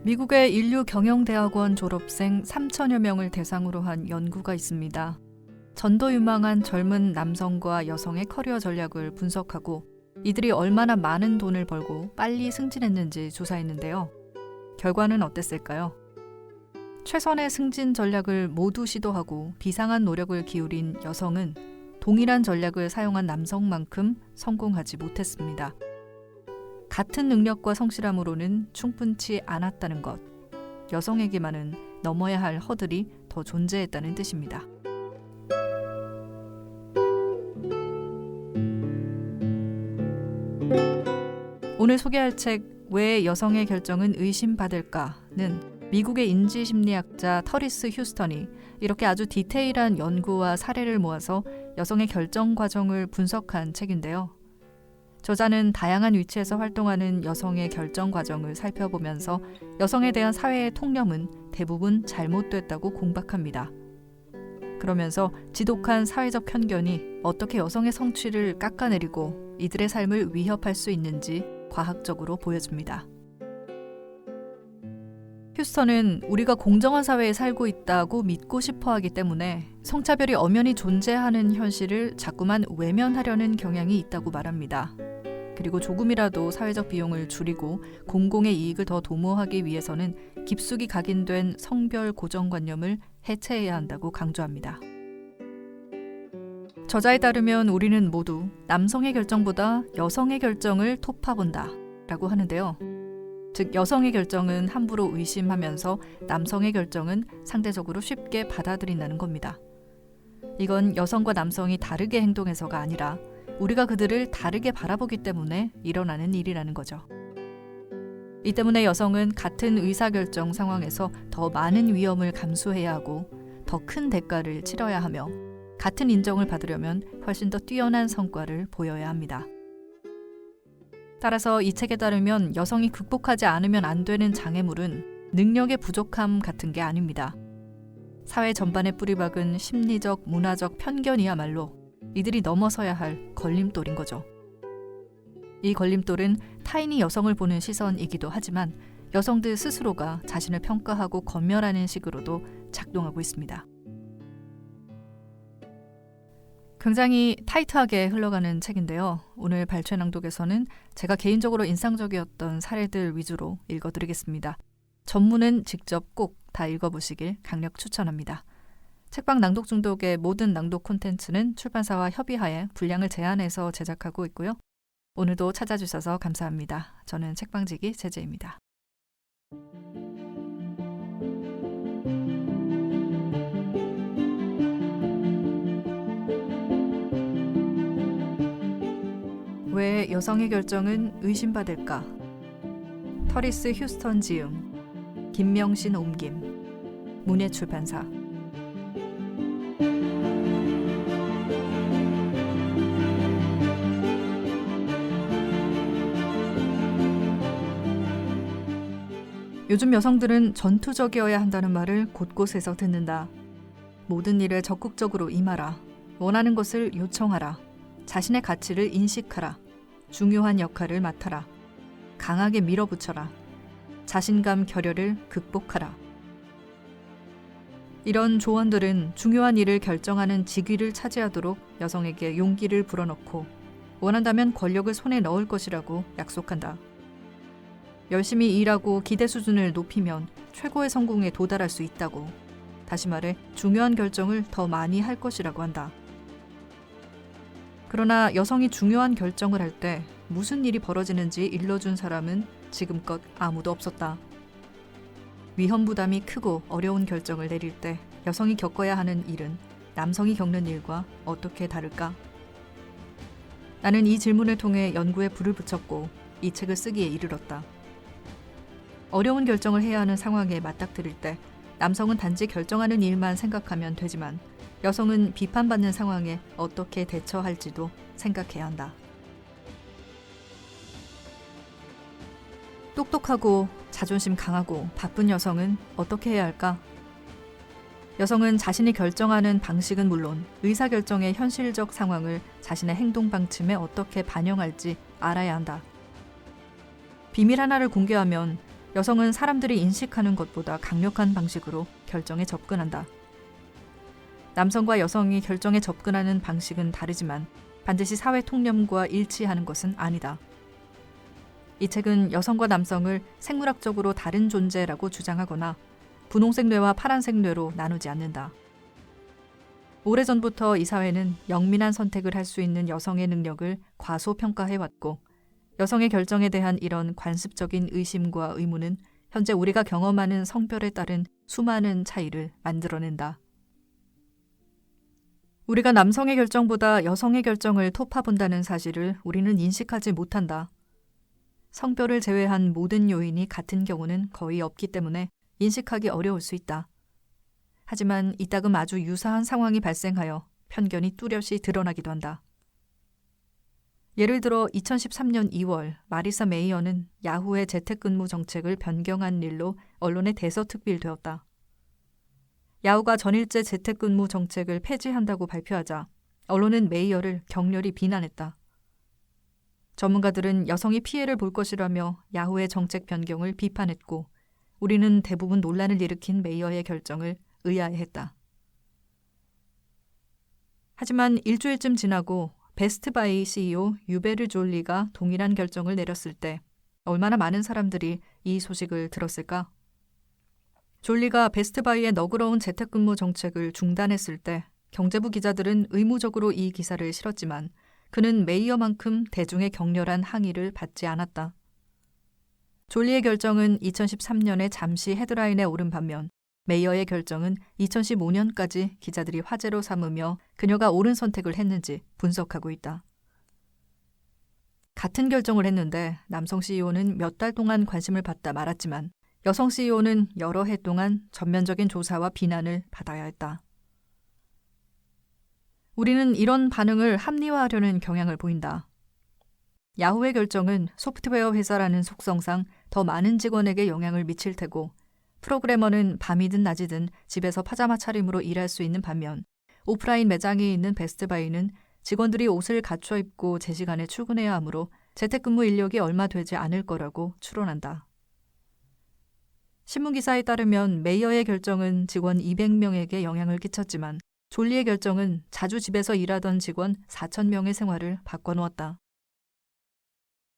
미국의 인류경영대학원 졸업생 3천여 명을 대상으로 한 연구가 있습니다. 전도 유망한 젊은 남성과 여성의 커리어 전략을 분석하고 이들이 얼마나 많은 돈을 벌고 빨리 승진했는지 조사했는데요. 결과는 어땠을까요? 최선의 승진 전략을 모두 시도하고 비상한 노력을 기울인 여성은 동일한 전략을 사용한 남성만큼 성공하지 못했습니다. 같은 능력과 성실함으로는 충분치 않았다는 것, 여성에게만은 넘어야 할 허들이 더 존재했다는 뜻입니다. 오늘 소개할 책 왜 여성의 결정은 의심받을까는 미국의 인지심리학자 터리스 휴스턴이 이렇게 아주 디테일한 연구와 사례를 모아서 여성의 결정 과정을 분석한 책인데요. 저자는 다양한 위치에서 활동하는 여성의 결정 과정을 살펴보면서 여성에 대한 사회의 통념은 대부분 잘못됐다고 공박합니다. 그러면서 지독한 사회적 편견이 어떻게 여성의 성취를 깎아내리고 이들의 삶을 위협할 수 있는지 과학적으로 보여줍니다. 휴스턴은 우리가 공정한 사회에 살고 있다고 믿고 싶어 하기 때문에 성차별이 엄연히 존재하는 현실을 자꾸만 외면하려는 경향이 있다고 말합니다. 그리고 조금이라도 사회적 비용을 줄이고 공공의 이익을 더 도모하기 위해서는 깊숙이 각인된 성별 고정관념을 해체해야 한다고 강조합니다. 저자에 따르면 우리는 모두 남성의 결정보다 여성의 결정을 토파본다 라고 하는데요. 즉 여성의 결정은 함부로 의심하면서 남성의 결정은 상대적으로 쉽게 받아들인다는 겁니다. 이건 여성과 남성이 다르게 행동해서가 아니라 우리가 그들을 다르게 바라보기 때문에 일어나는 일이라는 거죠. 이 때문에 여성은 같은 의사결정 상황에서 더 많은 위험을 감수해야 하고 더 큰 대가를 치러야 하며 같은 인정을 받으려면 훨씬 더 뛰어난 성과를 보여야 합니다. 따라서 이 책에 따르면 여성이 극복하지 않으면 안 되는 장애물은 능력의 부족함 같은 게 아닙니다. 사회 전반에 뿌리박은 심리적, 문화적 편견이야말로 이들이 넘어서야 할 걸림돌인 거죠. 이 걸림돌은 타인이 여성을 보는 시선이기도 하지만 여성들 스스로가 자신을 평가하고 검열하는 식으로도 작동하고 있습니다. 굉장히 타이트하게 흘러가는 책인데요. 오늘 발췌 낭독에서는 제가 개인적으로 인상적이었던 사례들 위주로 읽어드리겠습니다. 전문은 직접 꼭 다 읽어보시길 강력 추천합니다. 책방 낭독 중독의 모든 낭독 콘텐츠는 출판사와 협의하에 분량을 제한해서 제작하고 있고요. 오늘도 찾아주셔서 감사합니다. 저는 책방지기 제재입니다. 왜 여성의 결정은 의심받을까? 터리스 휴스턴 지음, 김명신 옮김, 문예출판사. 요즘 여성들은 전투적이어야 한다는 말을 곳곳에서 듣는다. 모든 일에 적극적으로 임하라. 원하는 것을 요청하라. 자신의 가치를 인식하라. 중요한 역할을 맡아라. 강하게 밀어붙여라. 자신감 결여를 극복하라. 이런 조언들은 중요한 일을 결정하는 직위를 차지하도록 여성에게 용기를 불어넣고 원한다면 권력을 손에 넣을 것이라고 약속한다. 열심히 일하고 기대 수준을 높이면 최고의 성공에 도달할 수 있다고. 다시 말해 중요한 결정을 더 많이 할 것이라고 한다. 그러나 여성이 중요한 결정을 할 때 무슨 일이 벌어지는지 일러준 사람은 지금껏 아무도 없었다. 위험 부담이 크고 어려운 결정을 내릴 때 여성이 겪어야 하는 일은 남성이 겪는 일과 어떻게 다를까? 나는 이 질문을 통해 연구에 불을 붙였고 이 책을 쓰기에 이르렀다. 어려운 결정을 해야 하는 상황에 맞닥뜨릴 때 남성은 단지 결정하는 일만 생각하면 되지만 여성은 비판받는 상황에 어떻게 대처할지도 생각해야 한다. 똑똑하고 자존심 강하고 바쁜 여성은 어떻게 해야 할까? 여성은 자신이 결정하는 방식은 물론 의사결정의 현실적 상황을 자신의 행동 방침에 어떻게 반영할지 알아야 한다. 비밀 하나를 공개하면 여성은 사람들이 인식하는 것보다 강력한 방식으로 결정에 접근한다. 남성과 여성이 결정에 접근하는 방식은 다르지만 반드시 사회 통념과 일치하는 것은 아니다. 이 책은 여성과 남성을 생물학적으로 다른 존재라고 주장하거나 분홍색 뇌와 파란색 뇌로 나누지 않는다. 오래전부터 이 사회는 영민한 선택을 할 수 있는 여성의 능력을 과소평가해왔고 여성의 결정에 대한 이런 관습적인 의심과 의문은 현재 우리가 경험하는 성별에 따른 수많은 차이를 만들어낸다. 우리가 남성의 결정보다 여성의 결정을 토파본다는 사실을 우리는 인식하지 못한다. 성별을 제외한 모든 요인이 같은 경우는 거의 없기 때문에 인식하기 어려울 수 있다. 하지만 이따금 아주 유사한 상황이 발생하여 편견이 뚜렷이 드러나기도 한다. 예를 들어 2013년 2월 마리사 메이어는 야후의 재택근무 정책을 변경한 일로 언론에 대서특필되었다. 야후가 전일제 재택근무 정책을 폐지한다고 발표하자 언론은 메이어를 격렬히 비난했다. 전문가들은 여성이 피해를 볼 것이라며 야후의 정책 변경을 비판했고 우리는 대부분 논란을 일으킨 메이어의 결정을 의아해했다. 하지만 일주일쯤 지나고 베스트바이 CEO 유베르 졸리가 동일한 결정을 내렸을 때 얼마나 많은 사람들이 이 소식을 들었을까? 졸리가 베스트바이의 너그러운 재택근무 정책을 중단했을 때 경제부 기자들은 의무적으로 이 기사를 실었지만 그는 메이어만큼 대중의 격렬한 항의를 받지 않았다. 졸리의 결정은 2013년에 잠시 헤드라인에 오른 반면 메이어의 결정은 2015년까지 기자들이 화제로 삼으며 그녀가 옳은 선택을 했는지 분석하고 있다. 같은 결정을 했는데 남성 CEO는 몇 달 동안 관심을 받다 말았지만 여성 CEO는 여러 해 동안 전면적인 조사와 비난을 받아야 했다. 우리는 이런 반응을 합리화하려는 경향을 보인다. 야후의 결정은 소프트웨어 회사라는 속성상 더 많은 직원에게 영향을 미칠 테고 프로그래머는 밤이든 낮이든 집에서 파자마 차림으로 일할 수 있는 반면 오프라인 매장이 있는 베스트바이는 직원들이 옷을 갖춰 입고 제 시간에 출근해야 하므로 재택근무 인력이 얼마 되지 않을 거라고 추론한다. 신문기사에 따르면 메이어의 결정은 직원 200명에게 영향을 끼쳤지만 졸리의 결정은 자주 집에서 일하던 직원 4,000명의 생활을 바꿔놓았다.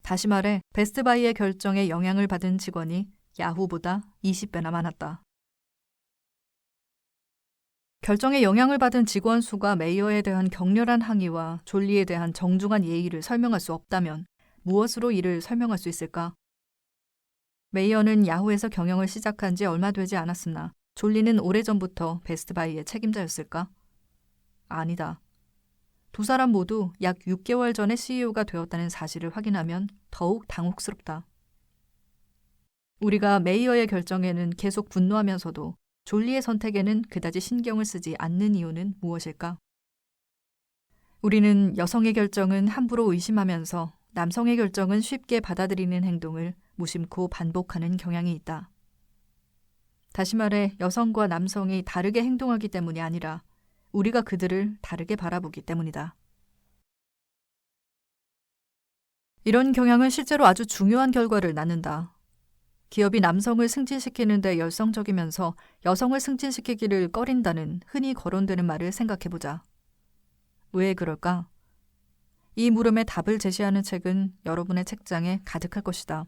다시 말해 베스트바이의 결정에 영향을 받은 직원이 야후보다 20배나 많았다. 결정에 영향을 받은 직원 수가 메이어에 대한 격렬한 항의와 졸리에 대한 정중한 예의를 설명할 수 없다면 무엇으로 이를 설명할 수 있을까? 메이어는 야후에서 경영을 시작한 지 얼마 되지 않았으나 졸리는 오래전부터 베스트바이의 책임자였을까? 아니다. 두 사람 모두 약 6개월 전에 CEO가 되었다는 사실을 확인하면 더욱 당혹스럽다. 우리가 메이어의 결정에는 계속 분노하면서도 졸리의 선택에는 그다지 신경을 쓰지 않는 이유는 무엇일까? 우리는 여성의 결정은 함부로 의심하면서 남성의 결정은 쉽게 받아들이는 행동을 무심코 반복하는 경향이 있다. 다시 말해 여성과 남성이 다르게 행동하기 때문이 아니라 우리가 그들을 다르게 바라보기 때문이다. 이런 경향은 실제로 아주 중요한 결과를 낳는다. 기업이 남성을 승진시키는 데 열성적이면서 여성을 승진시키기를 꺼린다는 흔히 거론되는 말을 생각해보자. 왜 그럴까? 이 물음에 답을 제시하는 책은 여러분의 책장에 가득할 것이다.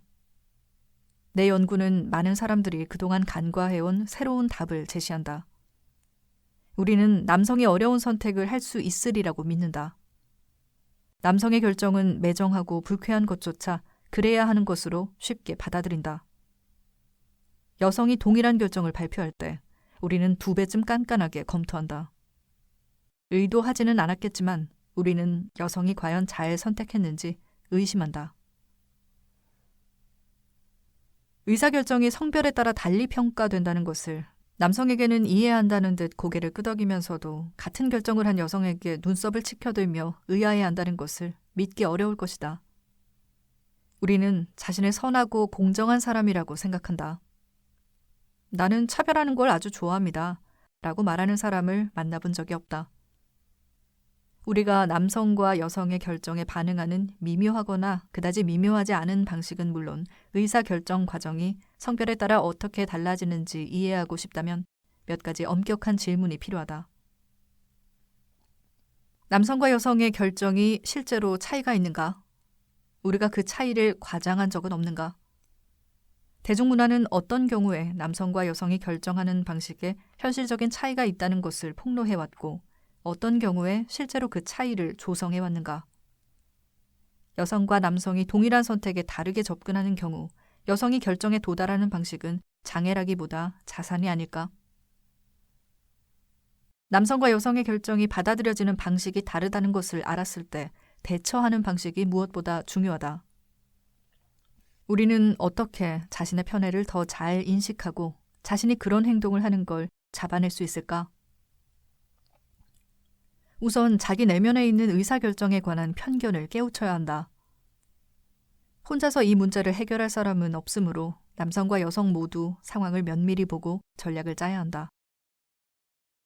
내 연구는 많은 사람들이 그동안 간과해온 새로운 답을 제시한다. 우리는 남성이 어려운 선택을 할 수 있으리라고 믿는다. 남성의 결정은 매정하고 불쾌한 것조차 그래야 하는 것으로 쉽게 받아들인다. 여성이 동일한 결정을 발표할 때 우리는 2배쯤 깐깐하게 검토한다. 의도하지는 않았겠지만 우리는 여성이 과연 잘 선택했는지 의심한다. 의사결정이 성별에 따라 달리 평가된다는 것을 남성에게는 이해한다는 듯 고개를 끄덕이면서도 같은 결정을 한 여성에게 눈썹을 치켜들며 의아해한다는 것을 믿기 어려울 것이다. 우리는 자신을 선하고 공정한 사람이라고 생각한다. 나는 차별하는 걸 아주 좋아합니다. 라고 말하는 사람을 만나본 적이 없다. 우리가 남성과 여성의 결정에 반응하는 미묘하거나 그다지 미묘하지 않은 방식은 물론 의사결정 과정이 성별에 따라 어떻게 달라지는지 이해하고 싶다면 몇 가지 엄격한 질문이 필요하다. 남성과 여성의 결정이 실제로 차이가 있는가? 우리가 그 차이를 과장한 적은 없는가? 대중문화는 어떤 경우에 남성과 여성이 결정하는 방식에 현실적인 차이가 있다는 것을 폭로해왔고 어떤 경우에 실제로 그 차이를 조성해왔는가? 여성과 남성이 동일한 선택에 다르게 접근하는 경우 여성이 결정에 도달하는 방식은 장애라기보다 자산이 아닐까? 남성과 여성의 결정이 받아들여지는 방식이 다르다는 것을 알았을 때 대처하는 방식이 무엇보다 중요하다. 우리는 어떻게 자신의 편애를 더 잘 인식하고 자신이 그런 행동을 하는 걸 잡아낼 수 있을까? 우선 자기 내면에 있는 의사결정에 관한 편견을 깨우쳐야 한다. 혼자서 이 문제를 해결할 사람은 없으므로 남성과 여성 모두 상황을 면밀히 보고 전략을 짜야 한다.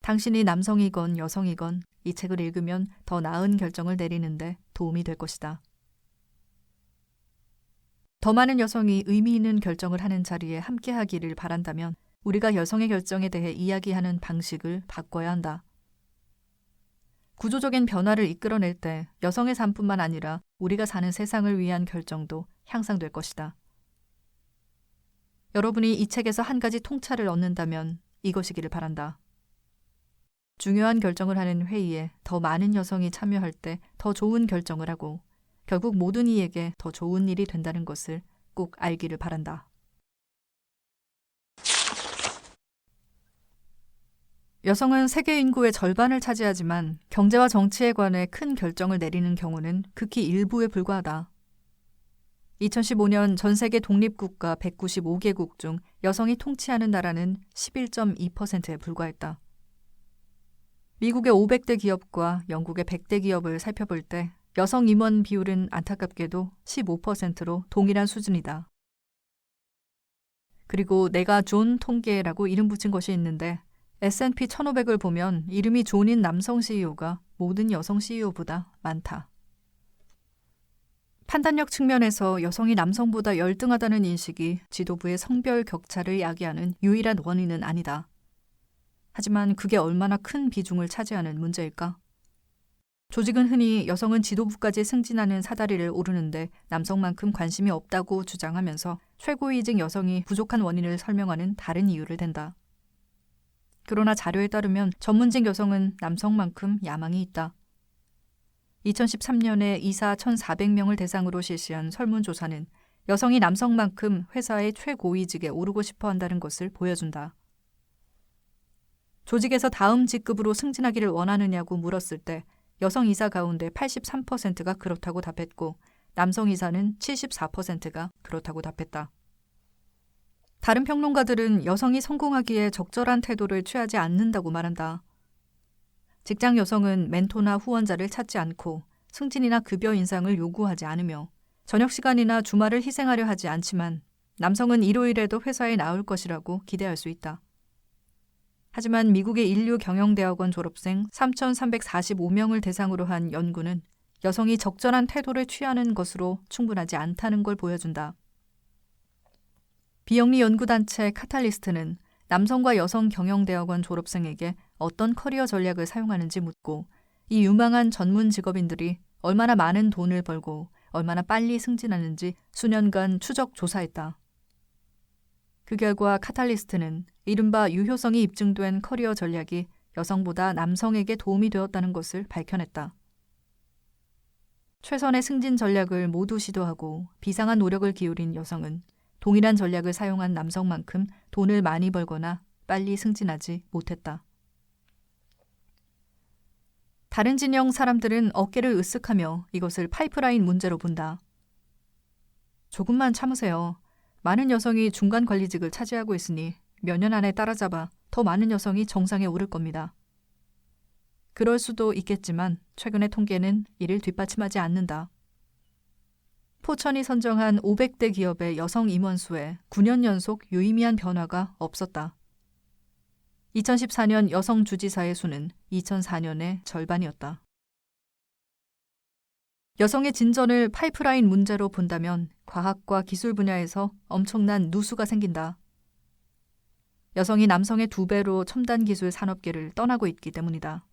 당신이 남성이건 여성이건 이 책을 읽으면 더 나은 결정을 내리는데 도움이 될 것이다. 더 많은 여성이 의미 있는 결정을 하는 자리에 함께하기를 바란다면 우리가 여성의 결정에 대해 이야기하는 방식을 바꿔야 한다. 구조적인 변화를 이끌어낼 때 여성의 삶뿐만 아니라 우리가 사는 세상을 위한 결정도 향상될 것이다. 여러분이 이 책에서 한 가지 통찰을 얻는다면 이것이기를 바란다. 중요한 결정을 하는 회의에 더 많은 여성이 참여할 때 더 좋은 결정을 하고 결국 모든 이에게 더 좋은 일이 된다는 것을 꼭 알기를 바란다. 여성은 세계 인구의 절반을 차지하지만 경제와 정치에 관해 큰 결정을 내리는 경우는 극히 일부에 불과하다. 2015년 전 세계 독립국가 195개국 중 여성이 통치하는 나라는 11.2%에 불과했다. 미국의 500대 기업과 영국의 100대 기업을 살펴볼 때 여성 임원 비율은 안타깝게도 15%로 동일한 수준이다. 그리고 내가 존 통계라고 이름 붙인 것이 있는데 S&P 1500을 보면 이름이 존인 남성 CEO가 모든 여성 CEO보다 많다. 판단력 측면에서 여성이 남성보다 열등하다는 인식이 지도부의 성별 격차를 야기하는 유일한 원인은 아니다. 하지만 그게 얼마나 큰 비중을 차지하는 문제일까? 조직은 흔히 여성은 지도부까지 승진하는 사다리를 오르는데 남성만큼 관심이 없다고 주장하면서 최고위직 여성이 부족한 원인을 설명하는 다른 이유를 댄다. 그러나 자료에 따르면 전문직 여성은 남성만큼 야망이 있다. 2013년에 이사 1,400명을 대상으로 실시한 설문조사는 여성이 남성만큼 회사의 최고위직에 오르고 싶어 한다는 것을 보여준다. 조직에서 다음 직급으로 승진하기를 원하느냐고 물었을 때 여성 이사 가운데 83%가 그렇다고 답했고 남성 이사는 74%가 그렇다고 답했다. 다른 평론가들은 여성이 성공하기에 적절한 태도를 취하지 않는다고 말한다. 직장 여성은 멘토나 후원자를 찾지 않고 승진이나 급여 인상을 요구하지 않으며 저녁 시간이나 주말을 희생하려 하지 않지만 남성은 일요일에도 회사에 나올 것이라고 기대할 수 있다. 하지만 미국의 인류 경영대학원 졸업생 3,345명을 대상으로 한 연구는 여성이 적절한 태도를 취하는 것으로 충분하지 않다는 걸 보여준다. 비영리 연구단체 카탈리스트는 남성과 여성 경영대학원 졸업생에게 어떤 커리어 전략을 사용하는지 묻고 이 유망한 전문 직업인들이 얼마나 많은 돈을 벌고 얼마나 빨리 승진하는지 수년간 추적 조사했다. 그 결과 카탈리스트는 이른바 유효성이 입증된 커리어 전략이 여성보다 남성에게 도움이 되었다는 것을 밝혀냈다. 최선의 승진 전략을 모두 시도하고 비상한 노력을 기울인 여성은 동일한 전략을 사용한 남성만큼 돈을 많이 벌거나 빨리 승진하지 못했다. 다른 진영 사람들은 어깨를 으쓱하며 이것을 파이프라인 문제로 본다. 조금만 참으세요. 많은 여성이 중간 관리직을 차지하고 있으니 몇 년 안에 따라잡아 더 많은 여성이 정상에 오를 겁니다. 그럴 수도 있겠지만 최근의 통계는 이를 뒷받침하지 않는다. 포천이 선정한 500대 기업의 여성 임원수에 9년 연속 유의미한 변화가 없었다. 2014년 여성 주지사의 수는 2004년의 절반이었다. 여성의 진전을 파이프라인 문제로 본다면 과학과 기술 분야에서 엄청난 누수가 생긴다. 여성이 남성의 2배로 첨단 기술 산업계를 떠나고 있기 때문이다.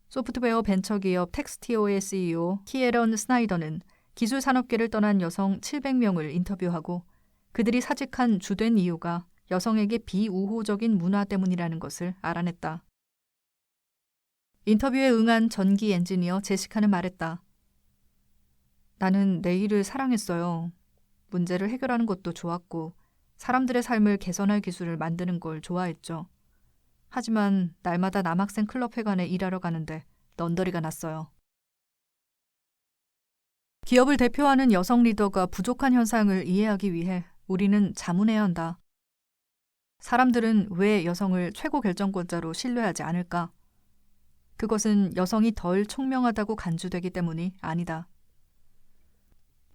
소프트웨어 벤처기업 텍스티오의 CEO 키에런 스나이더는 기술 산업계를 떠난 여성 700명을 인터뷰하고 그들이 사직한 주된 이유가 여성에게 비우호적인 문화 때문이라는 것을 알아냈다. 인터뷰에 응한 전기 엔지니어 제시카는 말했다. 나는 내 일을 사랑했어요. 문제를 해결하는 것도 좋았고 사람들의 삶을 개선할 기술을 만드는 걸 좋아했죠. 하지만 날마다 남학생 클럽 회관에 일하러 가는데 넌더리가 났어요. 기업을 대표하는 여성 리더가 부족한 현상을 이해하기 위해 우리는 자문해야 한다. 사람들은 왜 여성을 최고 결정권자로 신뢰하지 않을까? 그것은 여성이 덜 총명하다고 간주되기 때문이 아니다.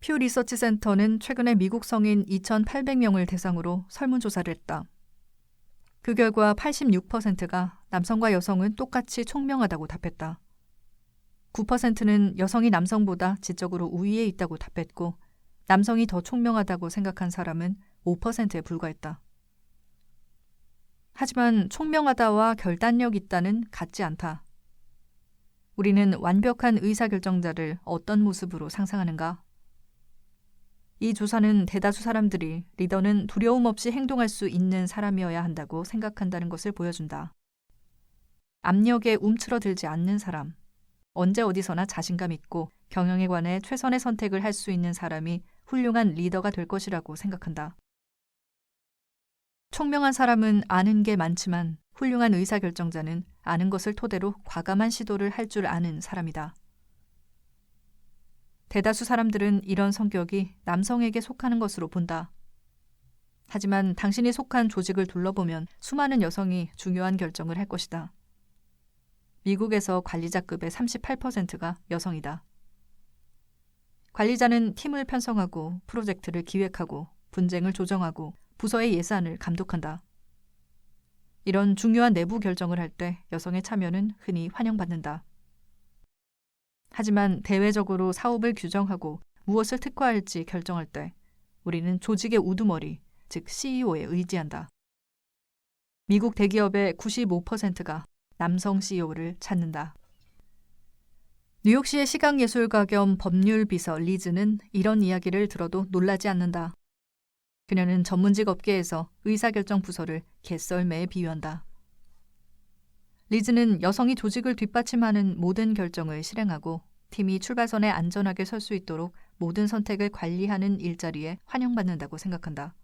퓨 리서치 센터는 최근에 미국 성인 2,800명을 대상으로 설문조사를 했다. 그 결과 86%가 남성과 여성은 똑같이 총명하다고 답했다. 9%는 여성이 남성보다 지적으로 우위에 있다고 답했고 남성이 더 총명하다고 생각한 사람은 5%에 불과했다. 하지만 총명하다와 결단력 있다는 같지 않다. 우리는 완벽한 의사결정자를 어떤 모습으로 상상하는가? 이 조사는 대다수 사람들이 리더는 두려움 없이 행동할 수 있는 사람이어야 한다고 생각한다는 것을 보여준다. 압력에 움츠러들지 않는 사람, 언제 어디서나 자신감 있고 경영에 관해 최선의 선택을 할 수 있는 사람이 훌륭한 리더가 될 것이라고 생각한다. 총명한 사람은 아는 게 많지만 훌륭한 의사결정자는 아는 것을 토대로 과감한 시도를 할 줄 아는 사람이다. 대다수 사람들은 이런 성격이 남성에게 속하는 것으로 본다. 하지만 당신이 속한 조직을 둘러보면 수많은 여성이 중요한 결정을 할 것이다. 미국에서 관리자급의 38%가 여성이다. 관리자는 팀을 편성하고 프로젝트를 기획하고 분쟁을 조정하고 부서의 예산을 감독한다. 이런 중요한 내부 결정을 할 때 여성의 참여는 흔히 환영받는다. 하지만 대외적으로 사업을 규정하고 무엇을 특화할지 결정할 때 우리는 조직의 우두머리, 즉 CEO에 의지한다. 미국 대기업의 95%가 남성 CEO를 찾는다. 뉴욕시의 시각예술가 겸 법률비서 리즈는 이런 이야기를 들어도 놀라지 않는다. 그녀는 전문직 업계에서 의사결정 부서를 개썰매에 비유한다. 리즈는 여성이 조직을 뒷받침하는 모든 결정을 실행하고 팀이 출발선에 안전하게 설 수 있도록 모든 선택을 관리하는 일자리에 환영받는다고 생각한다.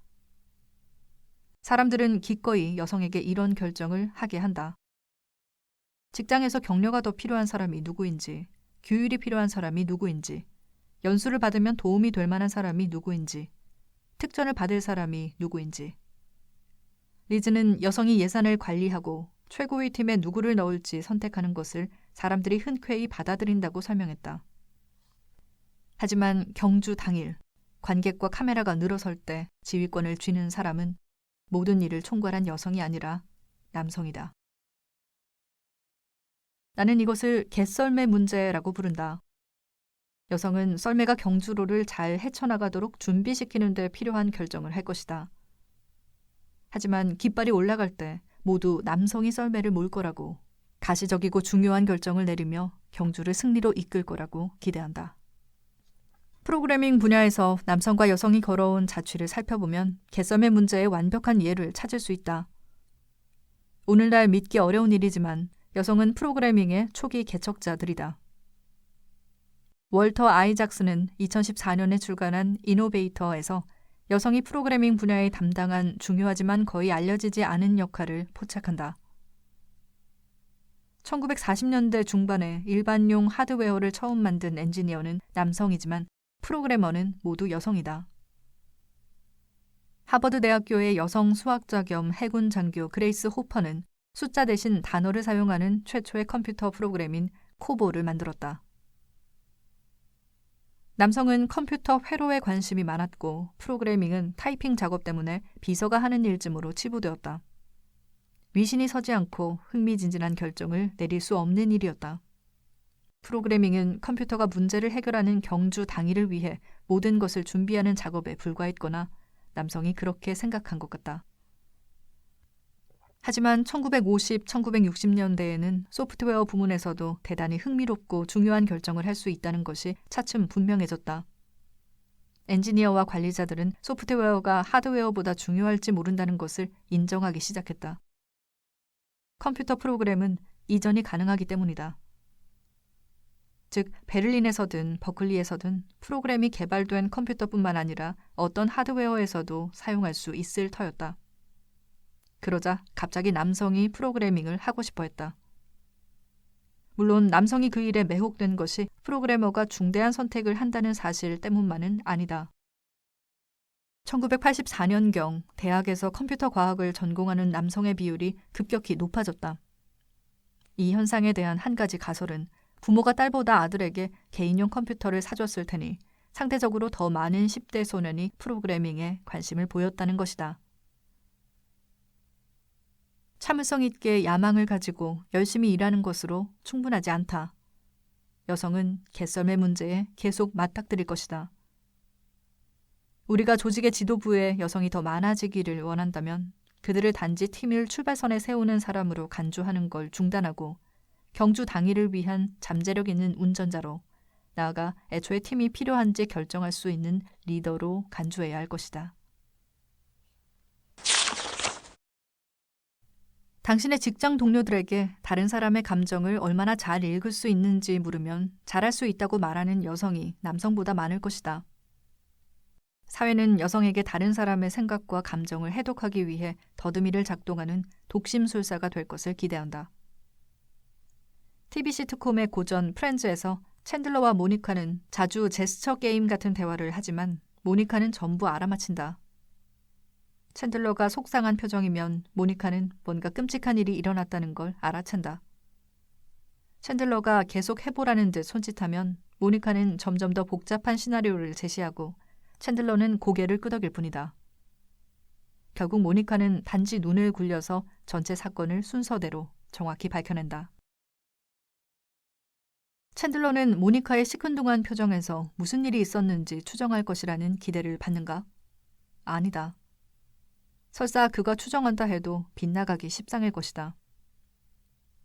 사람들은 기꺼이 여성에게 이런 결정을 하게 한다. 직장에서 격려가 더 필요한 사람이 누구인지, 규율이 필요한 사람이 누구인지, 연수를 받으면 도움이 될 만한 사람이 누구인지, 특전을 받을 사람이 누구인지. 리즈는 여성이 예산을 관리하고 최고의 팀에 누구를 넣을지 선택하는 것을 사람들이 흔쾌히 받아들인다고 설명했다. 하지만 경주 당일, 관객과 카메라가 늘어설 때 지휘권을 쥐는 사람은 모든 일을 총괄한 여성이 아니라 남성이다. 나는 이것을 개썰매 문제라고 부른다. 여성은 썰매가 경주로를 잘 헤쳐나가도록 준비시키는 데 필요한 결정을 할 것이다. 하지만 깃발이 올라갈 때 모두 남성이 썰매를 몰 거라고, 가시적이고 중요한 결정을 내리며 경주를 승리로 이끌 거라고 기대한다. 프로그래밍 분야에서 남성과 여성이 걸어온 자취를 살펴보면 개썰매 문제의 완벽한 예를 찾을 수 있다. 오늘날 믿기 어려운 일이지만 여성은 프로그래밍의 초기 개척자들이다. 월터 아이작스는 2014년에 출간한 이노베이터에서 여성이 프로그래밍 분야에 담당한 중요하지만 거의 알려지지 않은 역할을 포착한다. 1940년대 중반에 일반용 하드웨어를 처음 만든 엔지니어는 남성이지만 프로그래머는 모두 여성이다. 하버드 대학교의 여성 수학자 겸 해군 장교 그레이스 호퍼는 숫자 대신 단어를 사용하는 최초의 컴퓨터 프로그램인 코보를 만들었다. 남성은 컴퓨터 회로에 관심이 많았고 프로그래밍은 타이핑 작업 때문에 비서가 하는 일쯤으로 치부되었다. 위신이 서지 않고 흥미진진한 결정을 내릴 수 없는 일이었다. 프로그래밍은 컴퓨터가 문제를 해결하는 경주 당일을 위해 모든 것을 준비하는 작업에 불과했거나 남성이 그렇게 생각한 것 같다. 하지만 1950, 1960년대에는 소프트웨어 부문에서도 대단히 흥미롭고 중요한 결정을 할 수 있다는 것이 차츰 분명해졌다. 엔지니어와 관리자들은 소프트웨어가 하드웨어보다 중요할지 모른다는 것을 인정하기 시작했다. 컴퓨터 프로그램은 이전이 가능하기 때문이다. 즉, 베를린에서든 버클리에서든 프로그램이 개발된 컴퓨터뿐만 아니라 어떤 하드웨어에서도 사용할 수 있을 터였다. 그러자 갑자기 남성이 프로그래밍을 하고 싶어 했다. 물론 남성이 그 일에 매혹된 것이 프로그래머가 중대한 선택을 한다는 사실 때문만은 아니다. 1984년경 대학에서 컴퓨터 과학을 전공하는 남성의 비율이 급격히 높아졌다. 이 현상에 대한 한 가지 가설은 부모가 딸보다 아들에게 개인용 컴퓨터를 사줬을 테니 상대적으로 더 많은 10대 소년이 프로그래밍에 관심을 보였다는 것이다. 참을성 있게 야망을 가지고 열심히 일하는 것으로 충분하지 않다. 여성은 개썰매 문제에 계속 맞닥뜨릴 것이다. 우리가 조직의 지도부에 여성이 더 많아지기를 원한다면 그들을 단지 팀을 출발선에 세우는 사람으로 간주하는 걸 중단하고 경주 당일을 위한 잠재력 있는 운전자로, 나아가 애초에 팀이 필요한지 결정할 수 있는 리더로 간주해야 할 것이다. 당신의 직장 동료들에게 다른 사람의 감정을 얼마나 잘 읽을 수 있는지 물으면 잘할 수 있다고 말하는 여성이 남성보다 많을 것이다. 사회는 여성에게 다른 사람의 생각과 감정을 해독하기 위해 더듬이를 작동하는 독심술사가 될 것을 기대한다. TV 시트콤의 고전 프렌즈에서 챈들러와 모니카는 자주 제스처 게임 같은 대화를 하지만 모니카는 전부 알아맞힌다. 챈들러가 속상한 표정이면 모니카는 뭔가 끔찍한 일이 일어났다는 걸 알아챈다. 챈들러가 계속 해보라는 듯 손짓하면 모니카는 점점 더 복잡한 시나리오를 제시하고 챈들러는 고개를 끄덕일 뿐이다. 결국 모니카는 단지 눈을 굴려서 전체 사건을 순서대로 정확히 밝혀낸다. 챈들러는 모니카의 시큰둥한 표정에서 무슨 일이 있었는지 추정할 것이라는 기대를 받는가? 아니다. 설사 그가 추정한다 해도 빗나가기 십상일 것이다.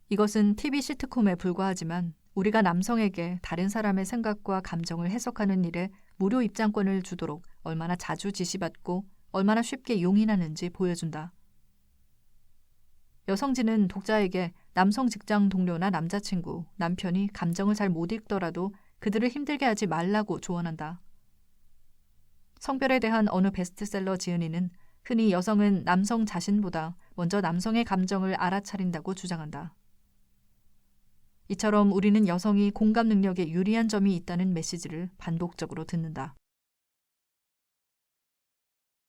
이것은 TV 시트콤에 불과하지만 우리가 남성에게 다른 사람의 생각과 감정을 해석하는 일에 무료 입장권을 주도록 얼마나 자주 지시받고 얼마나 쉽게 용인하는지 보여준다. 여성지는 독자에게 남성 직장 동료나 남자친구, 남편이 감정을 잘 못 읽더라도 그들을 힘들게 하지 말라고 조언한다. 성별에 대한 어느 베스트셀러 지은이는 흔히 여성은 남성 자신보다 먼저 남성의 감정을 알아차린다고 주장한다. 이처럼 우리는 여성이 공감 능력에 유리한 점이 있다는 메시지를 반복적으로 듣는다.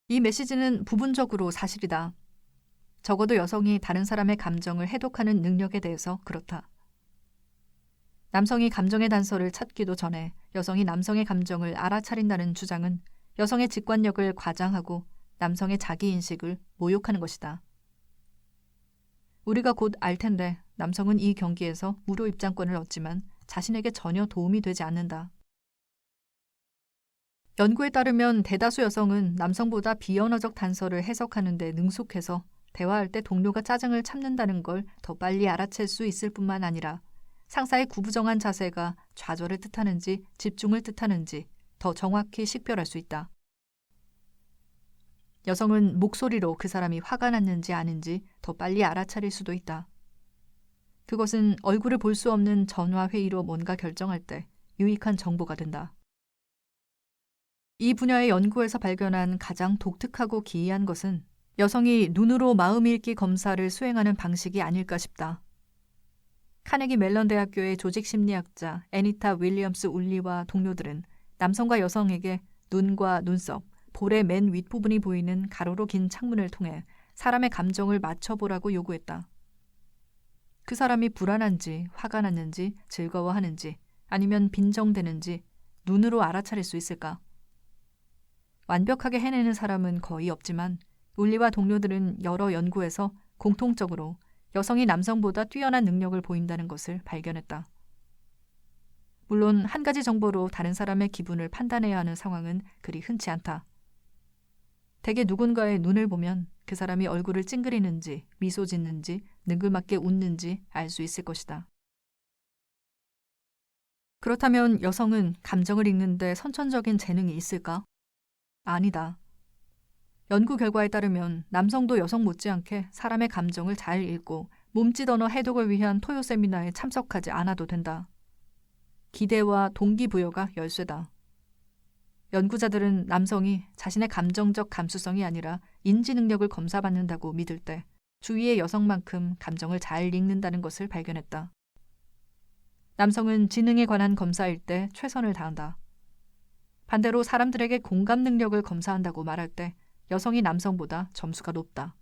이 메시지는 부분적으로 사실이다. 적어도 여성이 다른 사람의 감정을 해독하는 능력에 대해서 그렇다. 남성이 감정의 단서를 찾기도 전에 여성이 남성의 감정을 알아차린다는 주장은 여성의 직관력을 과장하고 남성의 자기인식을 모욕하는 것이다. 우리가 곧 알 텐데 남성은 이 경기에서 무료 입장권을 얻지만 자신에게 전혀 도움이 되지 않는다. 연구에 따르면 대다수 여성은 남성보다 비언어적 단서를 해석하는 데 능숙해서 대화할 때 동료가 짜증을 참는다는 걸 더 빨리 알아챌 수 있을 뿐만 아니라 상사의 구부정한 자세가 좌절을 뜻하는지 집중을 뜻하는지 더 정확히 식별할 수 있다. 여성은 목소리로 그 사람이 화가 났는지 아닌지 더 빨리 알아차릴 수도 있다. 그것은 얼굴을 볼 수 없는 전화 회의로 뭔가 결정할 때 유익한 정보가 된다. 이 분야의 연구에서 발견한 가장 독특하고 기이한 것은 여성이 눈으로 마음 읽기 검사를 수행하는 방식이 아닐까 싶다. 카네기 멜런 대학교의 조직심리학자 애니타 윌리엄스 울리와 동료들은 남성과 여성에게 눈과 눈썹, 볼의 맨 윗부분이 보이는 가로로 긴 창문을 통해 사람의 감정을 맞춰보라고 요구했다. 그 사람이 불안한지, 화가 났는지, 즐거워하는지, 아니면 빈정대는지 눈으로 알아차릴 수 있을까? 완벽하게 해내는 사람은 거의 없지만 울리와 동료들은 여러 연구에서 공통적으로 여성이 남성보다 뛰어난 능력을 보인다는 것을 발견했다. 물론 한 가지 정보로 다른 사람의 기분을 판단해야 하는 상황은 그리 흔치 않다. 대개 누군가의 눈을 보면 그 사람이 얼굴을 찡그리는지, 미소 짓는지, 능글맞게 웃는지 알 수 있을 것이다. 그렇다면 여성은 감정을 읽는데 선천적인 재능이 있을까? 아니다. 연구 결과에 따르면 남성도 여성 못지않게 사람의 감정을 잘 읽고 몸짓 언어 해독을 위한 토요 세미나에 참석하지 않아도 된다. 기대와 동기부여가 열쇠다. 연구자들은 남성이 자신의 감정적 감수성이 아니라 인지 능력을 검사받는다고 믿을 때 주위의 여성만큼 감정을 잘 읽는다는 것을 발견했다. 남성은 지능에 관한 검사일 때 최선을 다한다. 반대로 사람들에게 공감 능력을 검사한다고 말할 때 여성이 남성보다 점수가 높다.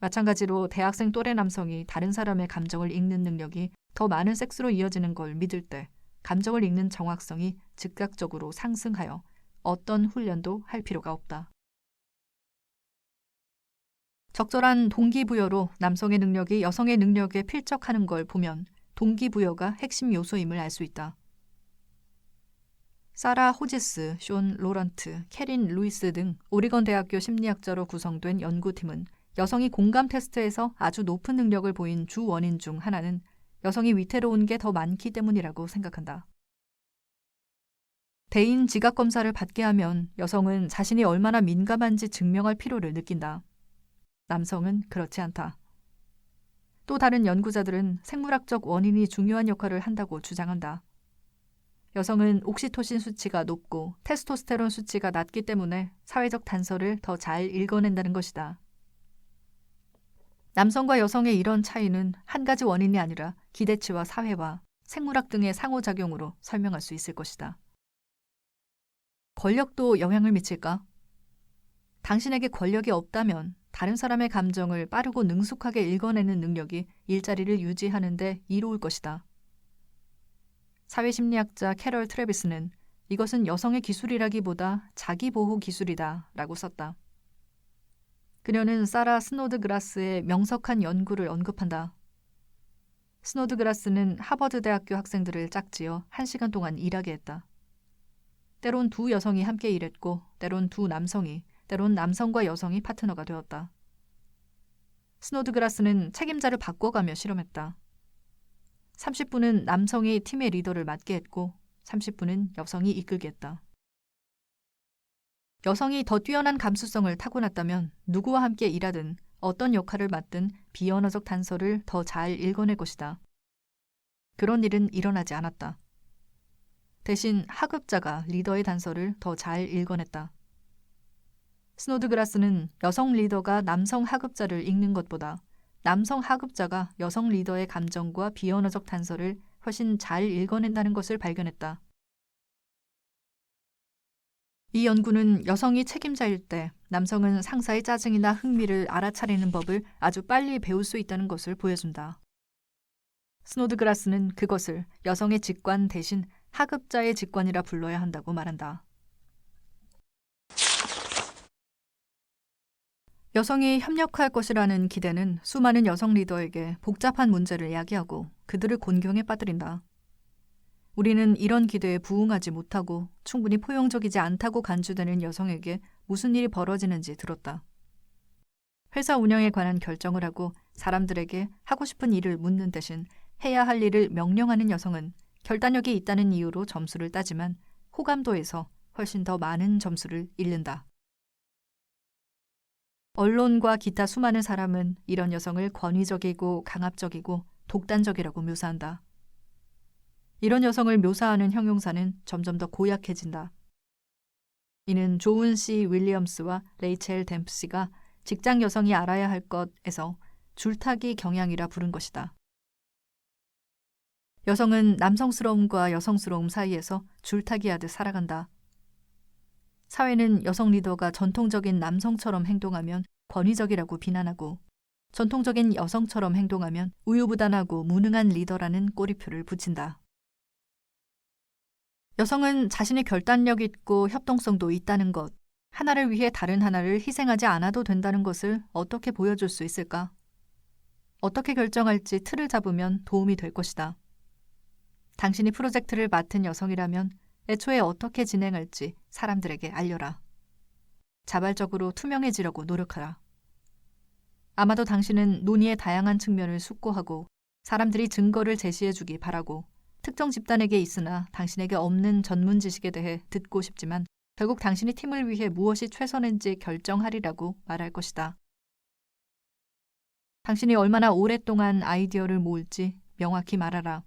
마찬가지로 대학생 또래 남성이 다른 사람의 감정을 읽는 능력이 더 많은 섹스로 이어지는 걸 믿을 때 감정을 읽는 정확성이 즉각적으로 상승하여 어떤 훈련도 할 필요가 없다. 적절한 동기부여로 남성의 능력이 여성의 능력에 필적하는 걸 보면 동기부여가 핵심 요소임을 알 수 있다. 사라 호지스, 쇼 로런트, 캐린 루이스 등 오리건 대학교 심리학자로 구성된 연구팀은 여성이 공감 테스트에서 아주 높은 능력을 보인 주 원인 중 하나는 여성이 위태로운 게 더 많기 때문이라고 생각한다. 대인 지각 검사를 받게 하면 여성은 자신이 얼마나 민감한지 증명할 필요를 느낀다. 남성은 그렇지 않다. 또 다른 연구자들은 생물학적 원인이 중요한 역할을 한다고 주장한다. 여성은 옥시토신 수치가 높고 테스토스테론 수치가 낮기 때문에 사회적 단서를 더 잘 읽어낸다는 것이다. 남성과 여성의 이런 차이는 한 가지 원인이 아니라 기대치와 사회와 생물학 등의 상호작용으로 설명할 수 있을 것이다. 권력도 영향을 미칠까? 당신에게 권력이 없다면 다른 사람의 감정을 빠르고 능숙하게 읽어내는 능력이 일자리를 유지하는 데 이로울 것이다. 사회심리학자 캐럴 트래비스는 이것은 여성의 기술이라기보다 자기보호 기술이다 라고 썼다. 그녀는 사라 스노드그라스의 명석한 연구를 언급한다. 스노드그라스는 하버드 대학교 학생들을 짝지어 1시간 동안 일하게 했다. 때론 두 여성이 함께 일했고 때론 두 남성이, 때론 남성과 여성이 파트너가 되었다. 스노드그라스는 책임자를 바꿔가며 실험했다. 30분은 남성이 팀의 리더를 맡게 했고 30분은 여성이 이끌게 했다. 여성이 더 뛰어난 감수성을 타고났다면 누구와 함께 일하든 어떤 역할을 맡든 비언어적 단서를 더 잘 읽어낼 것이다. 그런 일은 일어나지 않았다. 대신 하급자가 리더의 단서를 더 잘 읽어냈다. 스노드그라스는 여성 리더가 남성 하급자를 읽는 것보다 남성 하급자가 여성 리더의 감정과 비언어적 단서를 훨씬 잘 읽어낸다는 것을 발견했다. 이 연구는 여성이 책임자일 때 남성은 상사의 짜증이나 흥미를 알아차리는 법을 아주 빨리 배울 수 있다는 것을 보여준다. 스노드그라스는 그것을 여성의 직관 대신 하급자의 직관이라 불러야 한다고 말한다. 여성이 협력할 것이라는 기대는 수많은 여성 리더에게 복잡한 문제를 야기하고 그들을 곤경에 빠뜨린다. 우리는 이런 기대에 부응하지 못하고 충분히 포용적이지 않다고 간주되는 여성에게 무슨 일이 벌어지는지 들었다. 회사 운영에 관한 결정을 하고 사람들에게 하고 싶은 일을 묻는 대신 해야 할 일을 명령하는 여성은 결단력이 있다는 이유로 점수를 따지만 호감도에서 훨씬 더 많은 점수를 잃는다. 언론과 기타 수많은 사람은 이런 여성을 권위적이고 강압적이고 독단적이라고 묘사한다. 이런 여성을 묘사하는 형용사는 점점 더 고약해진다. 이는 조은 C. 윌리엄스와 레이첼 댐프시가 직장 여성이 알아야 할 것에서 줄타기 경향이라 부른 것이다. 여성은 남성스러움과 여성스러움 사이에서 줄타기하듯 살아간다. 사회는 여성 리더가 전통적인 남성처럼 행동하면 권위적이라고 비난하고 전통적인 여성처럼 행동하면 우유부단하고 무능한 리더라는 꼬리표를 붙인다. 여성은 자신이 결단력 있고 협동성도 있다는 것, 하나를 위해 다른 하나를 희생하지 않아도 된다는 것을 어떻게 보여줄 수 있을까? 어떻게 결정할지 틀을 잡으면 도움이 될 것이다. 당신이 프로젝트를 맡은 여성이라면 애초에 어떻게 진행할지 사람들에게 알려라. 자발적으로 투명해지려고 노력하라. 아마도 당신은 논의의 다양한 측면을 숙고하고 사람들이 증거를 제시해주기 바라고 특정 집단에게 있으나 당신에게 없는 전문 지식에 대해 듣고 싶지만 결국 당신이 팀을 위해 무엇이 최선인지 결정하리라고 말할 것이다. 당신이 얼마나 오랫동안 아이디어를 모을지 명확히 말하라.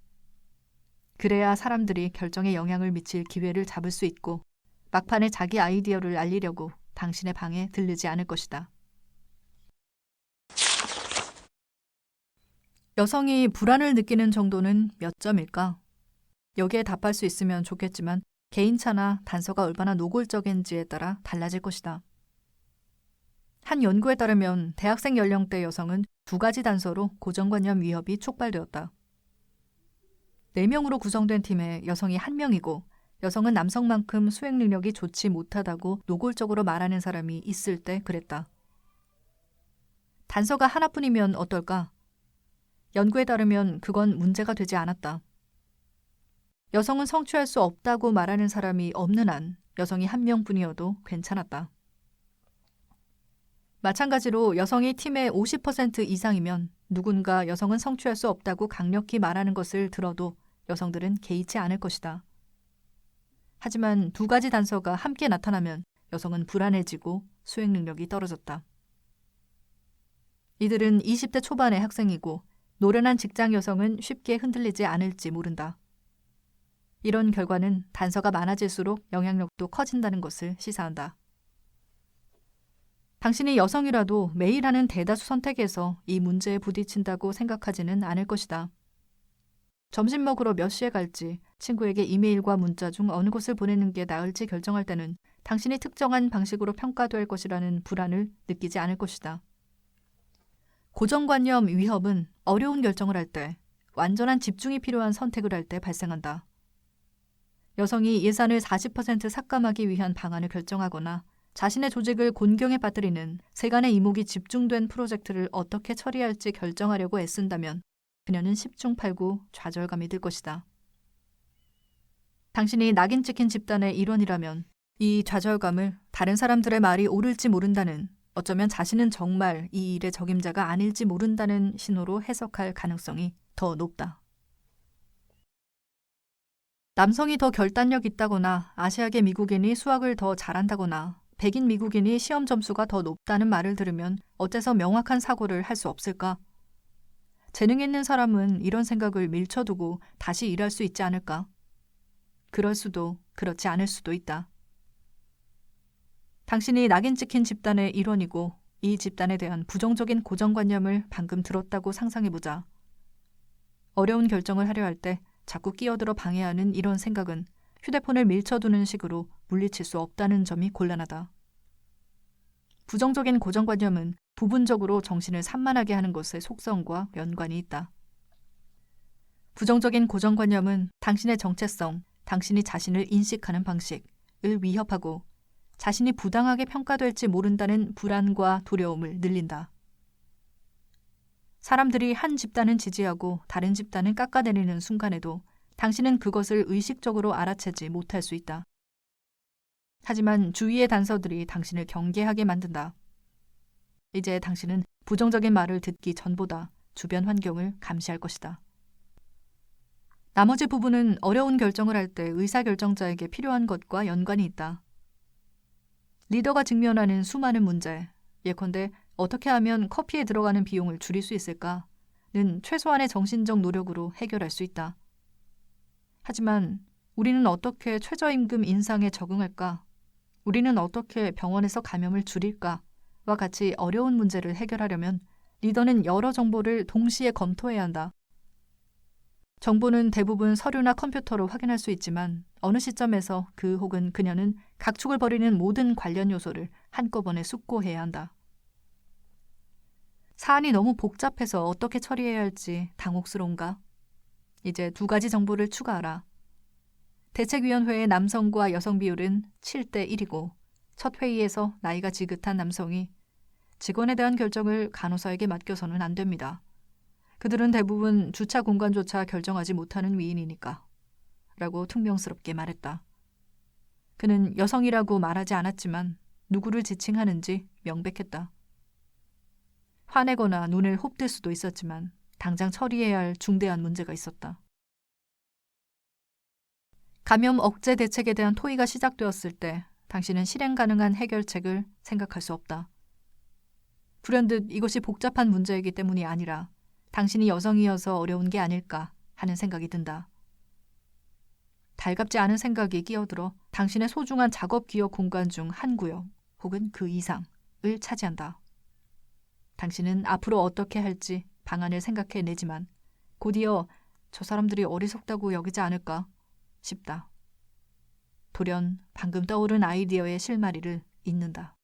그래야 사람들이 결정에 영향을 미칠 기회를 잡을 수 있고 막판에 자기 아이디어를 알리려고 당신의 방에 들르지 않을 것이다. 여성이 불안을 느끼는 정도는 몇 점일까? 여기에 답할 수 있으면 좋겠지만 개인차나 단서가 얼마나 노골적인지에 따라 달라질 것이다. 한 연구에 따르면 대학생 연령대 여성은 2가지 단서로 고정관념 위협이 촉발되었다. 4명으로 구성된 팀에 여성이 1명이고 여성은 남성만큼 수행 능력이 좋지 못하다고 노골적으로 말하는 사람이 있을 때 그랬다. 단서가 하나뿐이면 어떨까? 연구에 따르면 그건 문제가 되지 않았다. 여성은 성취할 수 없다고 말하는 사람이 없는 한 여성이 1명뿐이어도 괜찮았다. 마찬가지로 여성이 팀의 50% 이상이면 누군가 여성은 성취할 수 없다고 강력히 말하는 것을 들어도 여성들은 개의치 않을 것이다. 하지만 2가지 단서가 함께 나타나면 여성은 불안해지고 수행 능력이 떨어졌다. 이들은 20대 초반의 학생이고 노련한 직장 여성은 쉽게 흔들리지 않을지 모른다. 이런 결과는 단서가 많아질수록 영향력도 커진다는 것을 시사한다. 당신이 여성이라도 매일 하는 대다수 선택에서 이 문제에 부딪힌다고 생각하지는 않을 것이다. 점심 먹으러 몇 시에 갈지, 친구에게 이메일과 문자 중 어느 곳을 보내는 게 나을지 결정할 때는 당신이 특정한 방식으로 평가될 것이라는 불안을 느끼지 않을 것이다. 고정관념 위협은 어려운 결정을 할 때, 완전한 집중이 필요한 선택을 할 때 발생한다. 여성이 예산을 40% 삭감하기 위한 방안을 결정하거나 자신의 조직을 곤경에 빠뜨리는 세간의 이목이 집중된 프로젝트를 어떻게 처리할지 결정하려고 애쓴다면 그녀는 10중8구 좌절감이 들 것이다. 당신이 낙인 찍힌 집단의 일원이라면 이 좌절감을 다른 사람들의 말이 옳을지 모른다는, 어쩌면 자신은 정말 이 일의 적임자가 아닐지 모른다는 신호로 해석할 가능성이 더 높다. 남성이 더 결단력 있다거나 아시아계 미국인이 수학을 더 잘한다거나 백인 미국인이 시험 점수가 더 높다는 말을 들으면 어째서 명확한 사고를 할 수 없을까? 재능 있는 사람은 이런 생각을 밀쳐두고 다시 일할 수 있지 않을까? 그럴 수도 그렇지 않을 수도 있다. 당신이 낙인 찍힌 집단의 일원이고 이 집단에 대한 부정적인 고정관념을 방금 들었다고 상상해보자. 어려운 결정을 하려 할 때 자꾸 끼어들어 방해하는 이런 생각은 휴대폰을 밀쳐두는 식으로 물리칠 수 없다는 점이 곤란하다. 부정적인 고정관념은 부분적으로 정신을 산만하게 하는 것의 속성과 연관이 있다. 부정적인 고정관념은 당신의 정체성, 당신이 자신을 인식하는 방식을 위협하고 자신이 부당하게 평가될지 모른다는 불안과 두려움을 늘린다. 사람들이 한 집단은 지지하고 다른 집단은 깎아내리는 순간에도 당신은 그것을 의식적으로 알아채지 못할 수 있다. 하지만 주위의 단서들이 당신을 경계하게 만든다. 이제 당신은 부정적인 말을 듣기 전보다 주변 환경을 감시할 것이다. 나머지 부분은 어려운 결정을 할 때 의사결정자에게 필요한 것과 연관이 있다. 리더가 직면하는 수많은 문제, 예컨대 어떻게 하면 커피에 들어가는 비용을 줄일 수 있을까는 최소한의 정신적 노력으로 해결할 수 있다. 하지만 우리는 어떻게 최저임금 인상에 적응할까? 우리는 어떻게 병원에서 감염을 줄일까? 와 같이 어려운 문제를 해결하려면 리더는 여러 정보를 동시에 검토해야 한다. 정보는 대부분 서류나 컴퓨터로 확인할 수 있지만 어느 시점에서 그 혹은 그녀는 각축을 벌이는 모든 관련 요소를 한꺼번에 숙고해야 한다. 사안이 너무 복잡해서 어떻게 처리해야 할지 당혹스러운가? 이제 2가지 정보를 추가하라. 대책위원회의 남성과 여성 비율은 7대 1이고 첫 회의에서 나이가 지긋한 남성이 직원에 대한 결정을 간호사에게 맡겨서는 안 됩니다. 그들은 대부분 주차 공간조차 결정하지 못하는 위인이니까. 라고 퉁명스럽게 말했다. 그는 여성이라고 말하지 않았지만 누구를 지칭하는지 명백했다. 화내거나 눈을 홉들 수도 있었지만 당장 처리해야 할 중대한 문제가 있었다. 감염 억제 대책에 대한 토의가 시작되었을 때 당신은 실행 가능한 해결책을 생각할 수 없다. 불현듯 이것이 복잡한 문제이기 때문이 아니라 당신이 여성이어서 어려운 게 아닐까 하는 생각이 든다. 달갑지 않은 생각이 끼어들어 당신의 소중한 작업 기억 공간 중 한 구역 혹은 그 이상을 차지한다. 당신은 앞으로 어떻게 할지 방안을 생각해내지만 곧이어 저 사람들이 어리석다고 여기지 않을까 싶다. 돌연 방금 떠오른 아이디어의 실마리를 잇는다.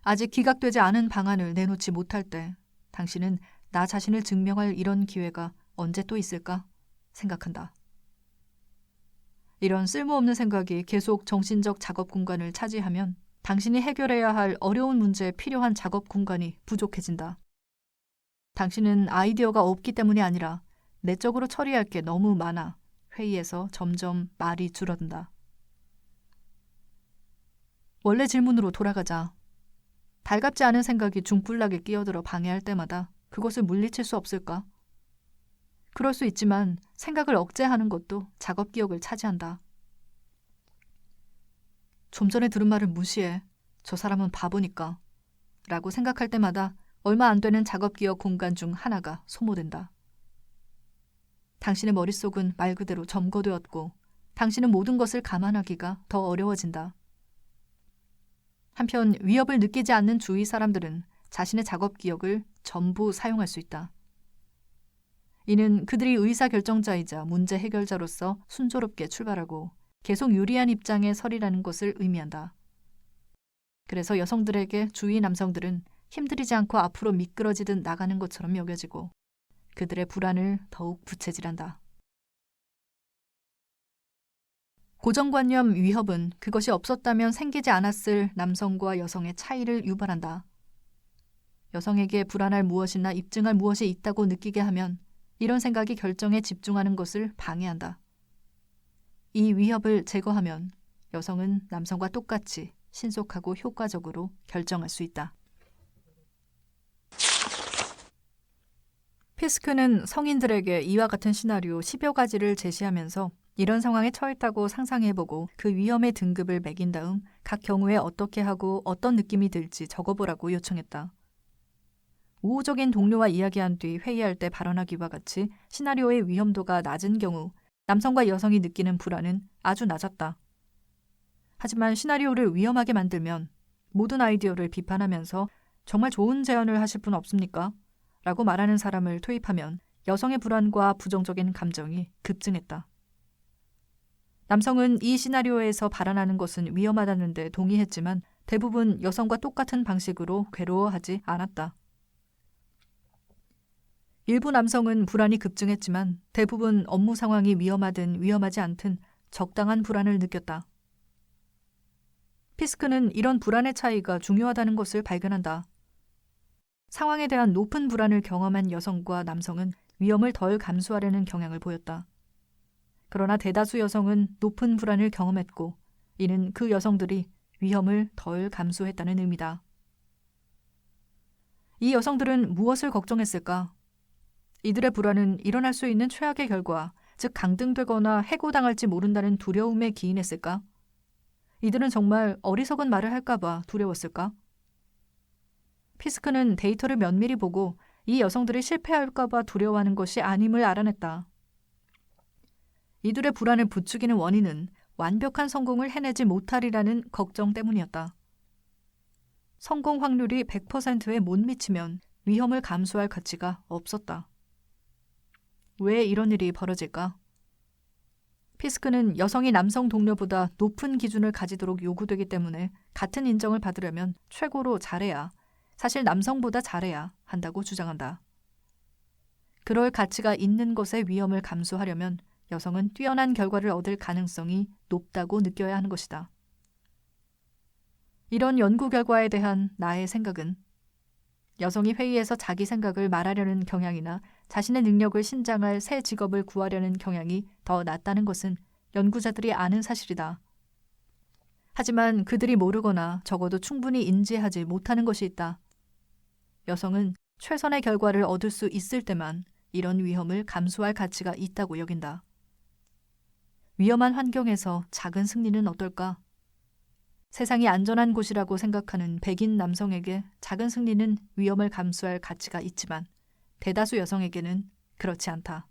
아직 기각되지 않은 방안을 내놓지 못할 때 당신은 나 자신을 증명할 이런 기회가 언제 또 있을까 생각한다. 이런 쓸모없는 생각이 계속 정신적 작업 공간을 차지하면 당신이 해결해야 할 어려운 문제에 필요한 작업 공간이 부족해진다. 당신은 아이디어가 없기 때문이 아니라 내적으로 처리할 게 너무 많아 회의에서 점점 말이 줄어든다. 원래 질문으로 돌아가자. 달갑지 않은 생각이 중불나게 끼어들어 방해할 때마다 그것을 물리칠 수 없을까? 그럴 수 있지만 생각을 억제하는 것도 작업 기억을 차지한다. 좀 전에 들은 말을 무시해. 저 사람은 바보니까. 라고 생각할 때마다 얼마 안 되는 작업 기억 공간 중 하나가 소모된다. 당신의 머릿속은 말 그대로 점거되었고 당신은 모든 것을 감안하기가 더 어려워진다. 한편 위협을 느끼지 않는 주위 사람들은 자신의 작업 기억을 전부 사용할 수 있다. 이는 그들이 의사결정자이자 문제 해결자로서 순조롭게 출발하고 계속 유리한 입장에 서리라는 것을 의미한다. 그래서 여성들에게 주위 남성들은 힘들이지 않고 앞으로 미끄러지듯 나가는 것처럼 여겨지고 그들의 불안을 더욱 부채질한다. 고정관념 위협은 그것이 없었다면 생기지 않았을 남성과 여성의 차이를 유발한다. 여성에게 불안할 무엇이나 입증할 무엇이 있다고 느끼게 하면 이런 생각이 결정에 집중하는 것을 방해한다. 이 위협을 제거하면 여성은 남성과 똑같이 신속하고 효과적으로 결정할 수 있다. 피스크는 성인들에게 이와 같은 시나리오 10여 가지를 제시하면서 이런 상황에 처했다고 상상해보고 그 위험의 등급을 매긴 다음 각 경우에 어떻게 하고 어떤 느낌이 들지 적어보라고 요청했다. 우호적인 동료와 이야기한 뒤 회의할 때 발언하기와 같이 시나리오의 위험도가 낮은 경우 남성과 여성이 느끼는 불안은 아주 낮았다. 하지만 시나리오를 위험하게 만들면 모든 아이디어를 비판하면서 정말 좋은 제안을 하실 분 없습니까? 라고 말하는 사람을 투입하면 여성의 불안과 부정적인 감정이 급증했다. 남성은 이 시나리오에서 발언하는 것은 위험하다는 데 동의했지만 대부분 여성과 똑같은 방식으로 괴로워하지 않았다. 일부 남성은 불안이 급증했지만 대부분 업무 상황이 위험하든 위험하지 않든 적당한 불안을 느꼈다. 피스크는 이런 불안의 차이가 중요하다는 것을 발견한다. 상황에 대한 높은 불안을 경험한 여성과 남성은 위험을 덜 감수하려는 경향을 보였다. 그러나 대다수 여성은 높은 불안을 경험했고 이는 그 여성들이 위험을 덜 감수했다는 의미다. 이 여성들은 무엇을 걱정했을까? 이들의 불안은 일어날 수 있는 최악의 결과, 즉 강등되거나 해고당할지 모른다는 두려움에 기인했을까? 이들은 정말 어리석은 말을 할까봐 두려웠을까? 피스크는 데이터를 면밀히 보고 이 여성들이 실패할까봐 두려워하는 것이 아님을 알아냈다. 이들의 불안을 부추기는 원인은 완벽한 성공을 해내지 못하리라는 걱정 때문이었다. 성공 확률이 100%에 못 미치면 위험을 감수할 가치가 없었다. 왜 이런 일이 벌어질까? 피스크는 여성이 남성 동료보다 높은 기준을 가지도록 요구되기 때문에 같은 인정을 받으려면 최고로 잘해야, 사실 남성보다 잘해야 한다고 주장한다. 그럴 가치가 있는 것의 위험을 감수하려면 여성은 뛰어난 결과를 얻을 가능성이 높다고 느껴야 하는 것이다. 이런 연구 결과에 대한 나의 생각은 여성이 회의에서 자기 생각을 말하려는 경향이나 자신의 능력을 신장할 새 직업을 구하려는 경향이 더 낮다는 것은 연구자들이 아는 사실이다. 하지만 그들이 모르거나 적어도 충분히 인지하지 못하는 것이 있다. 여성은 최선의 결과를 얻을 수 있을 때만 이런 위험을 감수할 가치가 있다고 여긴다. 위험한 환경에서 작은 승리는 어떨까? 세상이 안전한 곳이라고 생각하는 백인 남성에게 작은 승리는 위험을 감수할 가치가 있지만 대다수 여성에게는 그렇지 않다.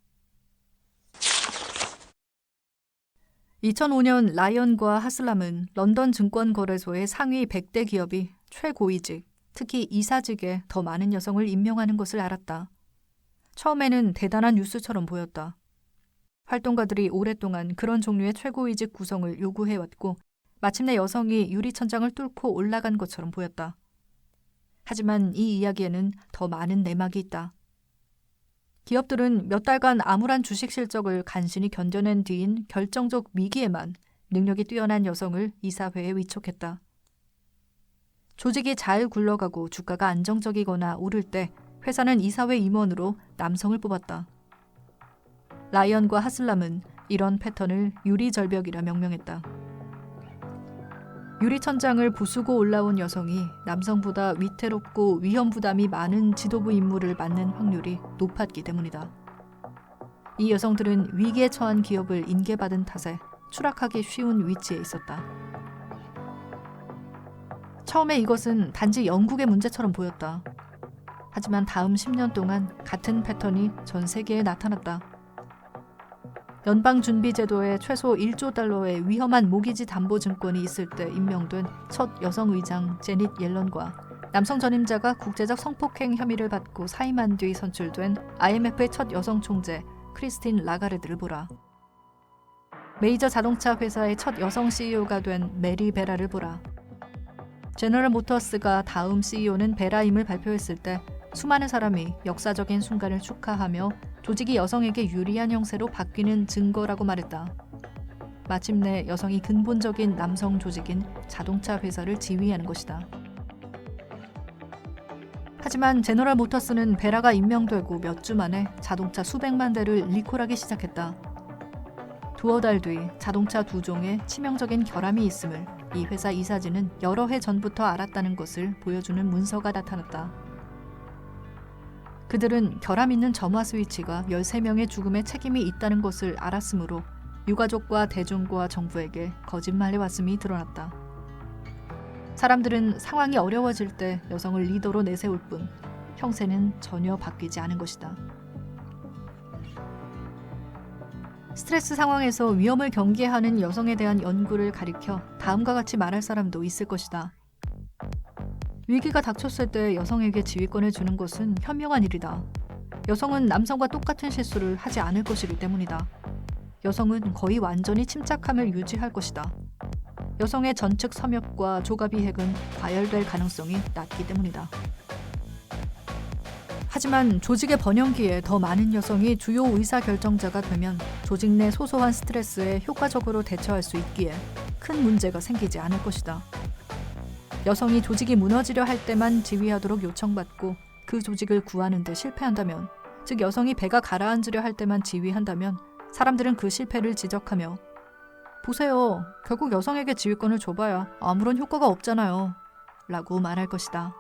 2005년 라이언과 하슬람은 런던 증권거래소의 상위 100대 기업이 최고위직, 특히 이사직에 더 많은 여성을 임명하는 것을 알았다. 처음에는 대단한 뉴스처럼 보였다. 활동가들이 오랫동안 그런 종류의 최고위직 구성을 요구해왔고 마침내 여성이 유리천장을 뚫고 올라간 것처럼 보였다. 하지만 이 이야기에는 더 많은 내막이 있다. 기업들은 몇 달간 암울한 주식 실적을 간신히 견뎌낸 뒤인 결정적 위기에만 능력이 뛰어난 여성을 이사회에 위촉했다. 조직이 잘 굴러가고 주가가 안정적이거나 오를 때 회사는 이사회 임원으로 남성을 뽑았다. 라이언과 하슬람은 이런 패턴을 유리절벽이라 명명했다. 유리천장을 부수고 올라온 여성이 남성보다 위태롭고 위험 부담이 많은 지도부 임무를 맡는 확률이 높았기 때문이다. 이 여성들은 위기에 처한 기업을 인계받은 탓에 추락하기 쉬운 위치에 있었다. 처음에 이것은 단지 영국의 문제처럼 보였다. 하지만 다음 10년 동안 같은 패턴이 전 세계에 나타났다. 연방준비제도에 최소 1조 달러의 위험한 모기지 담보 증권이 있을 때 임명된 첫 여성 의장 제닛 옐런과 남성 전임자가 국제적 성폭행 혐의를 받고 사임한 뒤 선출된 IMF의 첫 여성 총재 크리스틴 라가르드를 보라. 메이저 자동차 회사의 첫 여성 CEO가 된 메리 베라를 보라. 제너럴 모터스가 다음 CEO는 베라임을 발표했을 때 수많은 사람이 역사적인 순간을 축하하며 조직이 여성에게 유리한 형세로 바뀌는 증거라고 말했다. 마침내 여성이 근본적인 남성 조직인 자동차 회사를 지휘하는 것이다. 하지만 제너럴 모터스는 베라가 임명되고 몇 주 만에 자동차 수백만 대를 리콜하기 시작했다. 두어 달 뒤 자동차 두 종에 치명적인 결함이 있음을 이 회사 이사진은 여러 해 전부터 알았다는 것을 보여주는 문서가 나타났다. 그들은 결함 있는 점화 스위치가 13명의 죽음에 책임이 있다는 것을 알았으므로 유가족과 대중과 정부에게 거짓말해왔음이 드러났다. 사람들은 상황이 어려워질 때 여성을 리더로 내세울 뿐 형세는 전혀 바뀌지 않은 것이다. 스트레스 상황에서 위험을 경계하는 여성에 대한 연구를 가리켜 다음과 같이 말할 사람도 있을 것이다. 위기가 닥쳤을 때 여성에게 지휘권을 주는 것은 현명한 일이다. 여성은 남성과 똑같은 실수를 하지 않을 것이기 때문이다. 여성은 거의 완전히 침착함을 유지할 것이다. 여성의 전측 섬역과 조가비 핵은 과열될 가능성이 낮기 때문이다. 하지만 조직의 번영기에 더 많은 여성이 주요 의사결정자가 되면 조직 내 소소한 스트레스에 효과적으로 대처할 수 있기에 큰 문제가 생기지 않을 것이다. 여성이 조직이 무너지려 할 때만 지휘하도록 요청받고 그 조직을 구하는 데 실패한다면, 즉 여성이 배가 가라앉으려 할 때만 지휘한다면 사람들은 그 실패를 지적하며 보세요, 결국 여성에게 지휘권을 줘봐야 아무런 효과가 없잖아요 라고 말할 것이다.